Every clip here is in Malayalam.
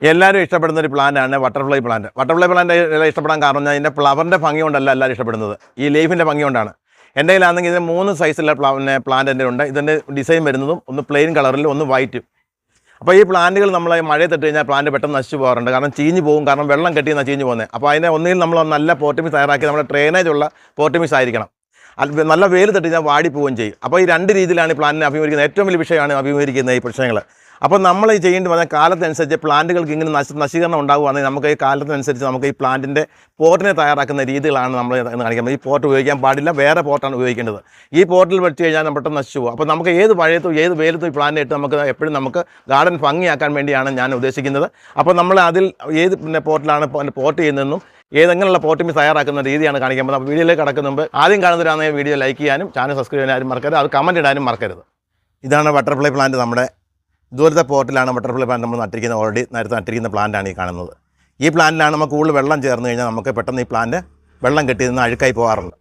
എല്ലാവരും ഇഷ്ടപ്പെടുന്ന ഒരു പ്ലാന്റാണ് ബട്ടർഫ്ലൈ പ്ലാന്റ്. ബട്ടർഫ്ലൈ പ്ലാന്റ് ഇഷ്ടപ്പെടാൻ കാരണം അതിൻ്റെ ഫ്ലവറിൻ്റെ ഭംഗി കൊണ്ടല്ല എല്ലാവരും ഇഷ്ടപ്പെടുന്നത്, ഈ ലീഫിൻ്റെ ഭംഗി കൊണ്ടാണ്. എൻ്റെ കയ്യിലാണെങ്കിൽ ഇതിന് 3 സൈസിലുള്ള പ്ലാന്റ് എൻ്റെ ഉണ്ട്. ഇതിൻ്റെ ഡിസൈൻ വരുന്നതും ഒന്ന് പ്ലെയിൻ കളറിൽ, ഒന്ന് വൈറ്റ്. അപ്പോൾ ഈ പ്ലാന്റുകൾ നമ്മൾ മഴയത്തിട്ട് കഴിഞ്ഞാൽ പ്ലാന്റ് പെട്ടെന്ന് നശിച്ചു പോകാറുണ്ട്. കാരണം ചീഞ്ഞ് പോകും, കാരണം വെള്ളം കെട്ടിയെന്നാണ് ചീഞ്ഞ് പോകുന്നത്. അപ്പോൾ അതിനെ ഒന്നുകിൽ നമ്മൾ നല്ല പോട്ട് മിക്സ് തയ്യാറാക്കി നമ്മുടെ ഡ്രെയിനേജ് ഉള്ള പോട്ട് മിക്സ് ആയിരിക്കണം. നല്ല വെയിൽ തട്ടി കഴിഞ്ഞാൽ വാടി പോവുകയും ചെയ്യും. അപ്പോൾ ഈ 2 രീതിയിലാണ് ഈ പ്ലാന്റിനെ അഭിമുഖീകരിക്കുന്നത്. ഏറ്റവും വലിയ വിഷയമാണ് അഭിമുഖീകരിക്കുന്ന ഈ പ്രശ്നങ്ങൾ. അപ്പോൾ നമ്മൾ ഈ ചെയ്യേണ്ടി വന്ന കാലത്തനുസരിച്ച് പ്ലാന്റുകൾക്ക് ഇങ്ങനെ നശീകരണം ഉണ്ടാകുകയാണെങ്കിൽ നമുക്ക് ഈ കാലത്തിനനുസരിച്ച് നമുക്ക് ഈ പ്ലാന്റിൻ്റെ പോട്ടിനെ തയ്യാറാക്കുന്ന രീതികളാണ് നമ്മൾ കാണിക്കുന്നത്. ഈ പോട്ട് ഉപയോഗിക്കാൻ പാടില്ല, വേറെ പോട്ടാണ് ഉപയോഗിക്കേണ്ടത്. ഈ പോട്ടിൽ വെച്ച് കഴിഞ്ഞാൽ നമ്മൾ പെട്ടെന്ന് നശിച്ചു പോകും. അപ്പോൾ നമുക്ക് ഏത് മഴയത്തും ഏത് വെയിലത്തും ഈ പ്ലാന്റ് ഇട്ട് നമുക്ക് എപ്പോഴും നമുക്ക് ഗാർഡൻ ഭംഗിയാക്കാൻ വേണ്ടിയാണ് ഞാൻ ഉദ്ദേശിക്കുന്നത്. അപ്പോൾ നമ്മൾ അതിൽ ഏത് പോട്ടിലാണ് പോട്ട് ചെയ്യുന്നതെന്നും ഏതെങ്ങനെയുള്ള പോട്ട് മിക്സ് തയ്യാറാക്കുന്ന രീതിയാണ് കാണിക്കാൻ പോകുന്നത്. അപ്പോൾ വീഡിയോയിലേക്ക് കടക്കുന്ന മുമ്പ് ആദ്യം കാണുന്നവരാണെങ്കിൽ വീഡിയോ ലൈക്ക് ചെയ്യാനും ചാനൽ സബ്സ്ക്രൈബ് ചെയ്യാനും മറക്കരുത്. അത് കമൻറ്റ് ഇടാനും മറക്കരുത്. ഇതാണ് ബട്ടർഫ്ലൈ പ്ലാന്റ്. നമ്മുടെ ഇതുപോലത്തെ പോട്ടിലാണ് ബട്ടർഫ്ലൈ പ്ലാന്റ് നമ്മൾ നട്ടിരിക്കുന്നത്. ഓൾറെഡി നേരത്തെ നട്ടിരിക്കുന്ന പ്ലാന്റാണ് ഈ കാണുന്നത്. ഈ പ്ലാന്റിലാണ് നമുക്ക് കൂടുതൽ വെള്ളം ചേർന്ന് കഴിഞ്ഞാൽ നമുക്ക് പെട്ടെന്ന് ഈ പ്ലാന്റ് വെള്ളം കെട്ടി നിന്ന് അഴുക്കായി പോകാറുണ്ട്.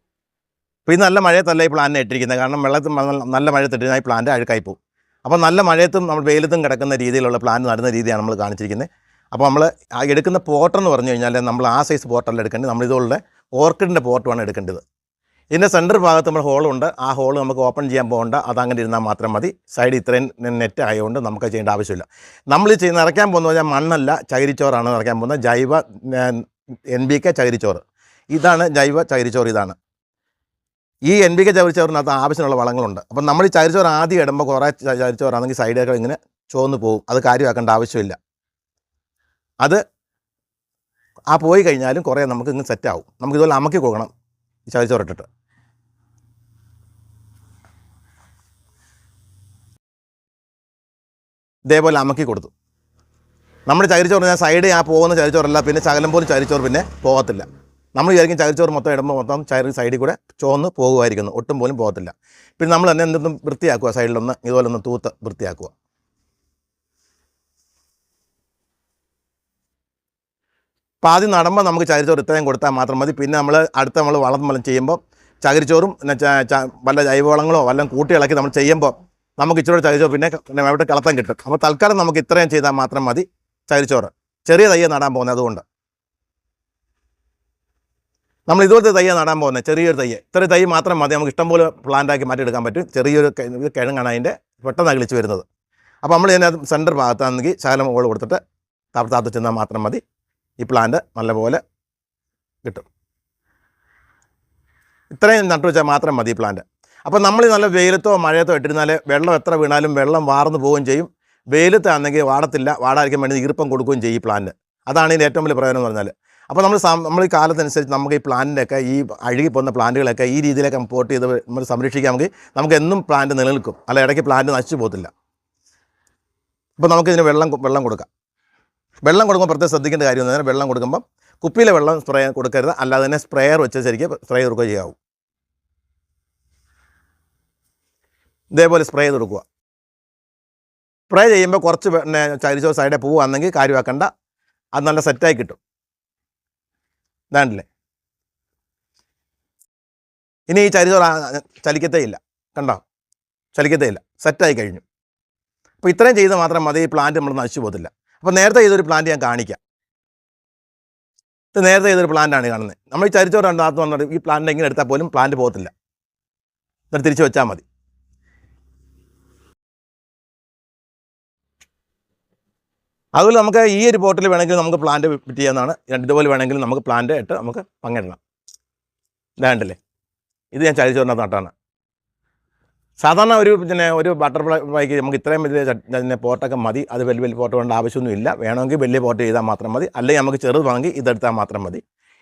അപ്പോൾ ഈ നല്ല മഴയത്തല്ല ഈ പ്ലാന്റിനെ ഇട്ടിരിക്കുന്നത്, കാരണം വെള്ളത്തിൽ നല്ല മഴയത്തിട്ടിരുന്നാൽ ഈ പ്ലാന്റ് അഴുക്കായി പോകും. അപ്പോൾ നല്ല മഴയത്തും നമ്മൾ വെയിലത്തും കിടക്കുന്ന രീതിയിലുള്ള പ്ലാന്റ് നടുന്ന രീതിയാണ് നമ്മൾ കാണിച്ചിരിക്കുന്നത്. അപ്പോൾ നമ്മൾ എടുക്കുന്ന പോട്ടെന്ന് പറഞ്ഞു കഴിഞ്ഞാൽ നമ്മൾ ആ സൈസ് പോട്ടല്ല എടുക്കേണ്ടത്, നമ്മളിതുപോലെ ഓർക്കിഡിൻ്റെ പോട്ടുമാണ് എടുക്കേണ്ടത്. ഇതിൻ്റെ സെൻറ്റർ ഭാഗത്ത് നമ്മൾ ഹോളുണ്ട്. ആ ഹോൾ നമുക്ക് ഓപ്പൺ ചെയ്യാൻ പോകേണ്ട, അതങ്ങനെ ഇരുന്നാൽ മാത്രം മതി. സൈഡ് ഇത്രയും നെറ്റ് ആയതുകൊണ്ട് നമുക്ക് ചെയ്യേണ്ട ആവശ്യമില്ല. നമ്മൾ നിറയ്ക്കാൻ പോകുന്നത് പറഞ്ഞാൽ മണ്ണല്ല, ചകിരിച്ചോറാണ് നിറയ്ക്കാൻ പോകുന്നത്. ജൈവ NPK ചകിരിച്ചോറ്, ഇതാണ് ജൈവ ചകിരിച്ചോറ്. ഇതാണ് ഈ NPK ചകിരിച്ചോറിനകത്ത് ആവശ്യമുള്ള വളങ്ങളുണ്ട്. അപ്പം നമ്മൾ ഈ ചകിരിച്ചോറ് ആദ്യം ഇടുമ്പോൾ കുറേ ചകിരിച്ചോറാണെങ്കിൽ സൈഡൊക്കെ ഇങ്ങനെ ചുവന്ന് പോകും. അത് കാര്യമാക്കേണ്ട ആവശ്യമില്ല. അത് പോയി കഴിഞ്ഞാലും കുറേ നമുക്ക് ഇങ്ങനെ സെറ്റാവും. നമുക്കിതുപോലെ അമക്കി കൊടുക്കണം ഈ ചകിരിച്ചോറിട്ടിട്ട്. ഇതേപോലെ അമക്കി കൊടുത്തു. നമ്മുടെ ചകിരിച്ചോറ് ഞാൻ സൈഡ് പോകുന്ന ചകിരിച്ചോറല്ല, പിന്നെ ശകലം പോലും ചകിരിച്ചോറ് പിന്നെ പോകത്തില്ല. നമ്മൾ വിചാരിക്കും ചകിരിച്ചോറ് മൊത്തം ഇടുമ്പോൾ മൊത്തം സൈഡിൽ കൂടെ ചുവന്ന് പോകുമായിരിക്കുന്നു, ഒട്ടും പോലും പോകത്തില്ല. പിന്നെ നമ്മൾ തന്നെ എന്തെങ്കിലും വൃത്തിയാക്കുക, സൈഡിലൊന്ന് ഇതുപോലെ ഒന്ന് തൂത്ത് വൃത്തിയാക്കുക. അപ്പോൾ ആദ്യം നടുമ്പോൾ നമുക്ക് ചകിരിച്ചോറ് ഇത്രയും കൊടുത്താൽ മാത്രം മതി. പിന്നെ നമ്മൾ വളം ചെയ്യുമ്പോൾ ചകിരിച്ചോറും വല്ല ജൈവവളങ്ങളോ വല്ലതും കൂട്ടിയിളക്കി നമ്മൾ ചെയ്യുമ്പോൾ നമുക്ക് ഇച്ചിരി ചകിരിച്ചോറ് പിന്നെ അവിടെ കളത്താൻ കിട്ടും. അപ്പോൾ തൽക്കാലം നമുക്ക് ഇത്രയും ചെയ്താൽ മാത്രം മതി ചകിരിച്ചോറ്. ചെറിയ തയ്യ നടാൻ പോകുന്നത്, അതുകൊണ്ട് നമ്മൾ ഇതുപോലത്തെ തയ്യ നടാൻ പോകുന്നത്. ചെറിയൊരു തയ്യ, ഇത്രയും തൈ മാത്രം മതി. നമുക്ക് ഇഷ്ടംപോലെ പ്ലാന്റാക്കി മാറ്റിയെടുക്കാൻ പറ്റും. ചെറിയൊരു കിഴങ്ങാണ് അതിൻ്റെ പെട്ടെന്ന് അകിളിച്ച് വരുന്നത്. അപ്പോൾ നമ്മൾ ഇതിനകത്ത് സെൻറ്റർ ഭാഗത്താണെങ്കിൽ ശകലം മുകളിൽ കൊടുത്തിട്ട് താത്ത് ചെന്നാൽ മാത്രം മതി. ഈ പ്ലാന്റ് നല്ലപോലെ കിട്ടും. ഇത്രയും നട്ടു വെച്ചാൽ മാത്രം മതി ഈ പ്ലാന്റ്. അപ്പോൾ നമ്മൾ നല്ല വെയിലത്തോ മഴയത്തോ ഇട്ടിരുന്നാൽ വെള്ളം എത്ര വീണാലും വെള്ളം വാർന്നു പോവുകയും ചെയ്യും. വെയിലത്താണെങ്കിൽ വാടത്തില്ല, വാടാതിരിക്കാൻ വേണ്ടി ഈർപ്പം കൊടുക്കുകയും ചെയ്യും ഈ പ്ലാന്റ്. അതാണ് ഇതിൻ്റെ ഏറ്റവും വലിയ പ്രയോജനം എന്ന് പറഞ്ഞാൽ. അപ്പോൾ നമ്മൾ ഈ കാലത്തനുസരിച്ച് നമുക്ക് ഈ പ്ലാന്റിൻ്റെയൊക്കെ ഈ അഴുകി പോകുന്ന പ്ലാന്റുകളൊക്കെ ഈ രീതിയിലൊക്കെ പോട്ട് ചെയ്ത് നമ്മൾ സംരക്ഷിക്കാമെങ്കിൽ നമുക്ക് എന്നും പ്ലാന്റ് നിലനിൽക്കും. അല്ല, ഇടയ്ക്ക് പ്ലാന്റ് നശിച്ചു പോകത്തില്ല. അപ്പോൾ നമുക്കിതിന് വെള്ളം കൊടുക്കാം. വെള്ളം കൊടുക്കുമ്പോൾ പ്രത്യേകം ശ്രദ്ധിക്കേണ്ട കാര്യം എന്ന് പറഞ്ഞാൽ വെള്ളം കൊടുക്കുമ്പം കുപ്പിയിലെ വെള്ളം സ്പ്രേ കൊടുക്കരുത്, അല്ലാതെ തന്നെ സ്പ്രേയർ വെച്ച് ശരിക്കും സ്പ്രേ കൊടുക്കുക ചെയ്യാവും. ഇതേപോലെ സ്പ്രേ ചെയ്ത് കൊടുക്കുക. സ്പ്രേ ചെയ്യുമ്പോൾ കുറച്ച് ചകിരിച്ചോറ് സൈഡിൽ പോവുകയാണെങ്കിൽ കാര്യമാക്കണ്ട, അത് നല്ല സെറ്റായി കിട്ടും. ഇതാണ്ടല്ലേ, ഇനി ഈ ചകിരിച്ചോറ് ചലിക്കത്തേ ഇല്ല, കണ്ടോ, ചലിക്കത്തേ ഇല്ല, സെറ്റായി കഴിഞ്ഞു. അപ്പോൾ ഇത്രയും ചെയ്ത് മാത്രം മതി, ഈ പ്ലാന്റ് നമ്മൾ നശിച്ചു പോകത്തില്ല. അപ്പോൾ നേരത്തെ ചെയ്തൊരു പ്ലാന്റ് ഞാൻ കാണിക്കാം. ഇത് നേരത്തെ ചെയ്തൊരു പ്ലാന്റാണ് കാണുന്നത്. നമ്മൾ ഈ ചരിച്ചോറ് അകത്ത് വന്നിട്ട് ഈ പ്ലാന്റ് എങ്ങനെ എടുത്താൽ പോലും പ്ലാന്റ് പോകത്തില്ല. എന്നിട്ട് തിരിച്ച് വെച്ചാൽ മതി. അതുപോലെ നമുക്ക് ഈ ഒരു പോട്ടിൽ വേണമെങ്കിൽ നമുക്ക് പ്ലാന്റ് ഫിറ്റ് ചെയ്യാവുന്നതാണ്. ഇതുപോലെ വേണമെങ്കിൽ നമുക്ക് പ്ലാന്റ് ഇട്ട് നമുക്ക് പങ്കിടണം. ഇതാണ്ടല്ലേ, ഇത് ഞാൻ ചരിച്ചോറിനകത്ത് നട്ടാണ്. സാധാരണ ഒരു ബട്ടർഫ്ലൈക്ക് നമുക്ക് ഇത്രയും വലിയ പോട്ടൊക്കെ മതി. അത് വലിയ പോട്ട് വേണ്ട ആവശ്യമൊന്നുമില്ല. വേണമെങ്കിൽ വലിയ പോട്ട് ചെയ്താൽ മാത്രം മതി, അല്ലെങ്കിൽ നമുക്ക് ചെറുത് വാങ്ങി ഇതെടുത്താൽ മാത്രം മതി.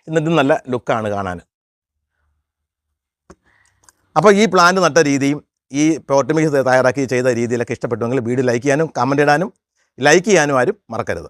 എന്നിട്ട് നല്ല ലുക്കാണ് കാണാൻ. അപ്പോൾ ഈ പ്ലാന്റ് നട്ട രീതിയും ഈ പോട്ട് മിക്സ് തയ്യാറാക്കി ചെയ്ത രീതിയിലൊക്കെ ഇഷ്ടപ്പെട്ടുവെങ്കിൽ വീഡിയോ ലൈക്ക് ചെയ്യാനും കമൻറ്റ് ഇടാനും ലൈക്ക് ചെയ്യാനും ആരും മറക്കരുത്.